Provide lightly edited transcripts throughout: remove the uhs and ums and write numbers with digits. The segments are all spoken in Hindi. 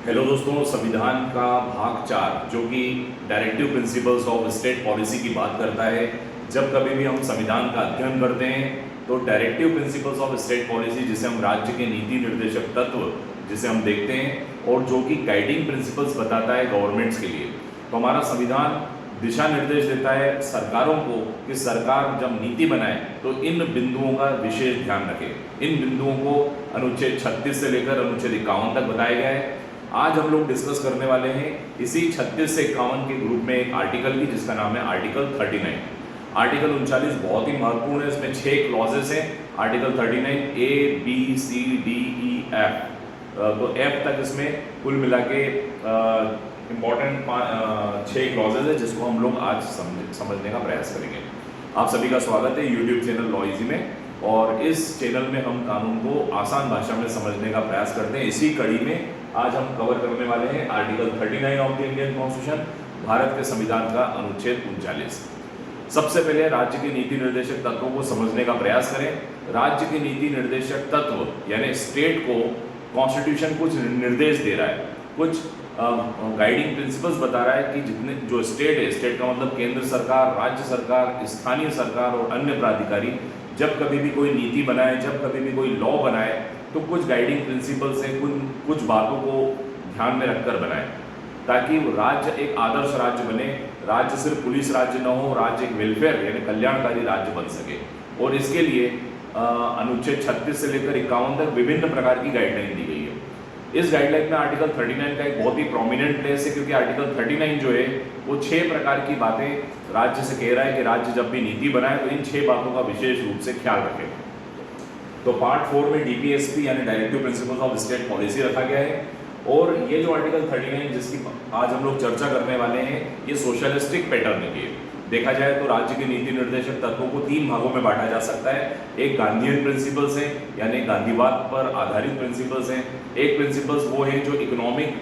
हेलो दोस्तों, संविधान का भाग 4 जो कि directive principles of state policy की बात करता है। जब कभी भी हम संविधान का अध्ययन करते हैं तो directive principles of state policy, जिसे हम राज्य के नीति निर्देशक तत्व जिसे हम देखते हैं, और जो कि गाइडिंग प्रिंसिपल्स बताता है गवर्नमेंट्स के लिए। तो हमारा संविधान दिशा निर्देश देता है सरकारों को कि सरकार जब नीति बनाए तो इन बिंदुओं का विशेष ध्यान रखे। इन बिंदुओं को अनुच्छेद 36 से लेकर अनुच्छेद 51 तक बताया गया है। आज हम लोग डिस्कस करने वाले हैं इसी 36 से 51 के ग्रुप में एक आर्टिकल की, जिसका नाम है आर्टिकल 39। आर्टिकल 39 बहुत ही महत्वपूर्ण है। इसमें 6 क्लॉजेस हैं। Article 39 A, B, C, D, E, F, तो F तक इसमें कुल मिला के इम्पॉर्टेंट 6 क्लॉजेस है, जिसको हम लोग आज समझने का प्रयास करेंगे। आप सभी का स्वागत है यूट्यूब चैनल लॉ इजी में, और इस चैनल में हम कानून को आसान भाषा में समझने का प्रयास करते हैं। इसी कड़ी में आज हम कवर करने वाले हैं article 39 of the Indian constitution, Bharat के संविधान का अनुच्छेद 39। सबसे पहले राज्य के नीति निर्देशक तत्वों को समझने का प्रयास करें। राज्य के नीति निर्देशक तत्व यानी स्टेट को कॉन्स्टिट्यूशन कुछ निर्देश दे रहा है, कुछ गाइडिंग प्रिंसिपल्स बता रहा है कि जितने जो स्टेट है, स्टेट का मतलब केंद्र सरकार, राज्य सरकार, स्थानीय सरकार और अन्य प्राधिकारी जब कभी भी कोई नीति बनाए, जब कभी भी कोई लॉ बनाए, तो कुछ गाइडिंग प्रिंसिपल्स हैं, कुछ बातों को ध्यान में रखकर बनाए, ताकि राज्य एक आदर्श राज्य बने। राज्य सिर्फ पुलिस राज्य न हो, राज्य एक वेलफेयर यानी कल्याणकारी राज्य बन सके। और इसके लिए अनुच्छेद 36 से लेकर 51 तक विभिन्न प्रकार की गाइडलाइन दी गई है। इस गाइडलाइन में आर्टिकल 39 का एक बहुत ही प्रोमिनेंट प्लेस है, क्योंकि आर्टिकल 39 जो है वो 6 प्रकार की बातें राज्य से कह रहा है कि राज्य जब भी नीति बनाए तो इन 6 बातों का विशेष रूप से ख्याल रखे। तो पार्ट 4 में DPSP यानी directive principles of state policy रखा गया है। और ये जो आर्टिकल 39 जिसकी आज हम लोग चर्चा करने वाले हैं, ये सोशलिस्टिक पैटर्न की है। देखा जाए तो राज्य के नीति निर्देशक तत्वों को 3 भागों में बांटा जा सकता है। एक गांधीयन प्रिंसिपल्स हैं, यानी गांधीवाद पर आधारित प्रिंसिपल्स हैं। एक प्रिंसिपल्स वो है जो इकोनॉमिक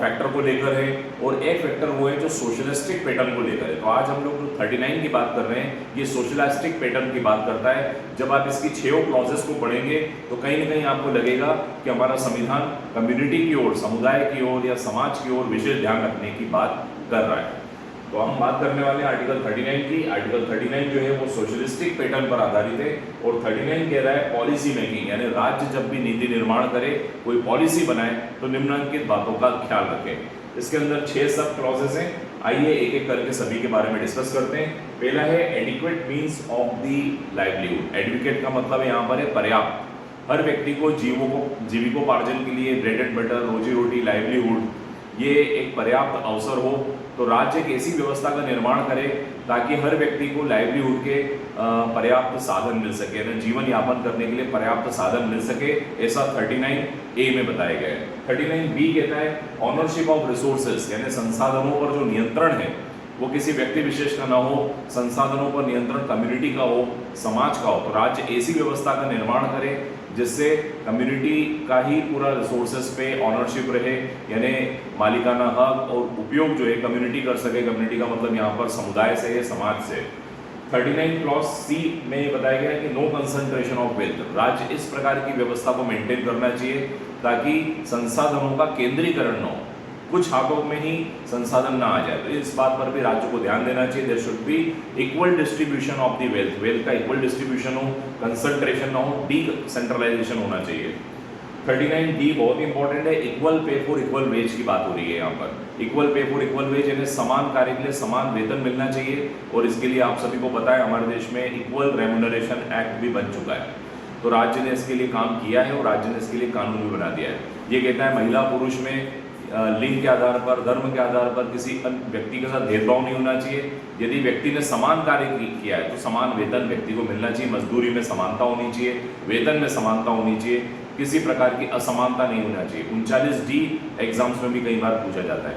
फैक्टर को लेकर है, और एक फैक्टर वो है जो सोशलिस्टिक पैटर्न को लेकर है। तो आज हम लोग जो 39 की बात कर रहे हैं, ये सोशलिस्टिक पैटर्न की बात करता है। जब आप इसकी 6 क्लॉजेस को पढ़ेंगे तो कहीं ना कहीं आपको लगेगा कि हमारा संविधान कम्युनिटी की ओर, समुदाय की ओर या समाज की ओर विशेष ध्यान रखने की बात कर रहा है। तो हम बात करने वाले हैं आर्टिकल 39 की। आर्टिकल 39 जो है वो सोशलिस्टिक पैटर्न पर आधारित है, और 39 कह रहा है पॉलिसी मेकिंग, यानी राज्य जब भी नीति निर्माण करे, कोई पॉलिसी बनाए, तो निम्नलिखित बातों का ख्याल रखें। इसके अंदर 6 सब क्लॉजेस हैं। आइए एक एक करके सभी के बारे में डिस्कस करते हैं। पहला है adequate means of the livelihood. Advocate का मतलब है यहाँ पर है पर्याप्त। हर व्यक्ति को जीविकोपार्जन के लिए ब्रेड एंड बटर, रोजी रोटी, लाइवलीहुड, ये एक पर्याप्त अवसर हो। तो राज्य एक ऐसी व्यवस्था का निर्माण करे ताकि हर व्यक्ति को लाइवलीहुड के पर्याप्त साधन मिल सके, यानी जीवन यापन करने के लिए पर्याप्त साधन मिल सके, ऐसा 39A में बताया गया है। 39B कहता है ऑनरशिप ऑफ रिसोर्सेज, यानी संसाधनों पर जो नियंत्रण है वो किसी व्यक्ति विशेष का ना हो, संसाधनों पर नियंत्रण कम्युनिटी का हो, समाज का हो। तो राज्य ऐसी व्यवस्था का निर्माण करे जिससे कम्युनिटी का ही पूरा रिसोर्सेज पे ऑनरशिप रहे, यानी मालिकाना हक और उपयोग जो है कम्युनिटी कर सके। कम्युनिटी का मतलब यहाँ पर समुदाय से है, समाज से। 39 क्लॉज C में बताया गया है कि नो कंसंट्रेशन ऑफ वेल्थ। राज्य इस प्रकार की व्यवस्था को मेंटेन करना चाहिए ताकि संसाधनों का केंद्रीकरण न हो, कुछ हाथों में ही संसाधन ना आ जाए। तो इस बात पर भी राज्य को ध्यान देना चाहिए। There should be equal distribution of the wealth, wealth का इक्वल डिस्ट्रीब्यूशन हो, कंसंट्रेशन ना हो, डिसेंट्रलाइजेशन होना चाहिए। 39D बहुत इंपॉर्टेंट है। Equal pay for equal veg की बात हो रही है यहाँ पर। Equal pay for equal veg यानी समान कार्य के लिए समान वेतन मिलना चाहिए, और इसके लिए आप सभी को पता है हमारे देश में इक्वल रेम्यूनरेशन एक्ट भी बन चुका है। तो राज्य ने इसके लिए काम किया है और राज्य ने इसके लिए कानून भी बना दिया है। ये कहता है महिला पुरुष में लिंग के आधार पर, धर्म के आधार पर किसी व्यक्ति के साथ भेदभाव नहीं होना चाहिए। यदि व्यक्ति ने समान कार्य किया है तो समान वेतन व्यक्ति को मिलना चाहिए। मजदूरी में समानता होनी चाहिए, वेतन में समानता होनी चाहिए, किसी प्रकार की असमानता नहीं होना चाहिए। 39D एग्जाम्स में भी कई बार पूछा जाता है।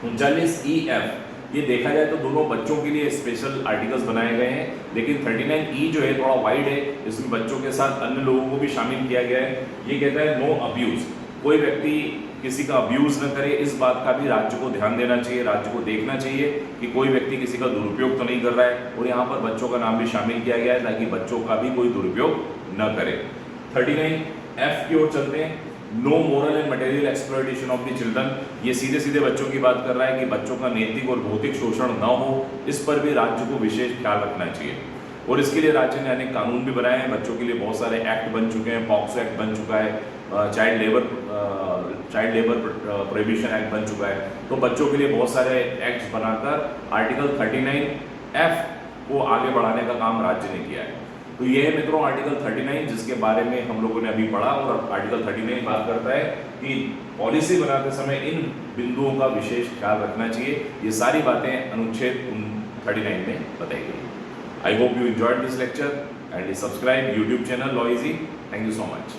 39EF, ये देखा जाए तो दोनों बच्चों के लिए स्पेशल आर्टिकल्स बनाए गए हैं, लेकिन 39E जो है थोड़ा वाइड है, इसमें बच्चों के साथ अन्य लोगों को भी शामिल किया गया है। ये कहता है नो अब्यूज, कोई व्यक्ति किसी का अब्यूज न करे, इस बात का भी राज्य को ध्यान देना चाहिए। राज्य को देखना चाहिए कि कोई व्यक्ति किसी का दुरुपयोग तो नहीं कर रहा है, और यहाँ पर बच्चों का नाम भी शामिल किया गया है ताकि बच्चों का भी कोई दुरुपयोग न करे। 39F की ओर चलते हैं। No moral and material exploitation of the children, ये सीधे सीधे बच्चों की बात कर रहा है कि बच्चों का नैतिक और भौतिक शोषण न हो, इस पर भी राज्य को विशेष ख्याल रखना चाहिए। और इसके लिए राज्य ने अनेक कानून भी बनाए हैं, बच्चों के लिए बहुत सारे एक्ट बन चुके हैं, पॉक्सो एक्ट बन चुका है, चाइल्ड लेबर प्रोहिबिशन एक्ट बन चुका है। तो बच्चों के लिए बहुत सारे एक्ट्स बनाकर आर्टिकल 39F को आगे बढ़ाने का काम राज्य ने किया है। तो ये है मित्रों आर्टिकल 39, जिसके बारे में हम लोगों ने अभी पढ़ा। और आर्टिकल 39 बात करता है कि पॉलिसी बनाते समय इन बिंदुओं का विशेष ख्याल रखना चाहिए। ये सारी बातें अनुच्छेद 39 में बताई गई। I hope you enjoyed this lecture and subscribe YouTube channel Law Easy. Thank you so much.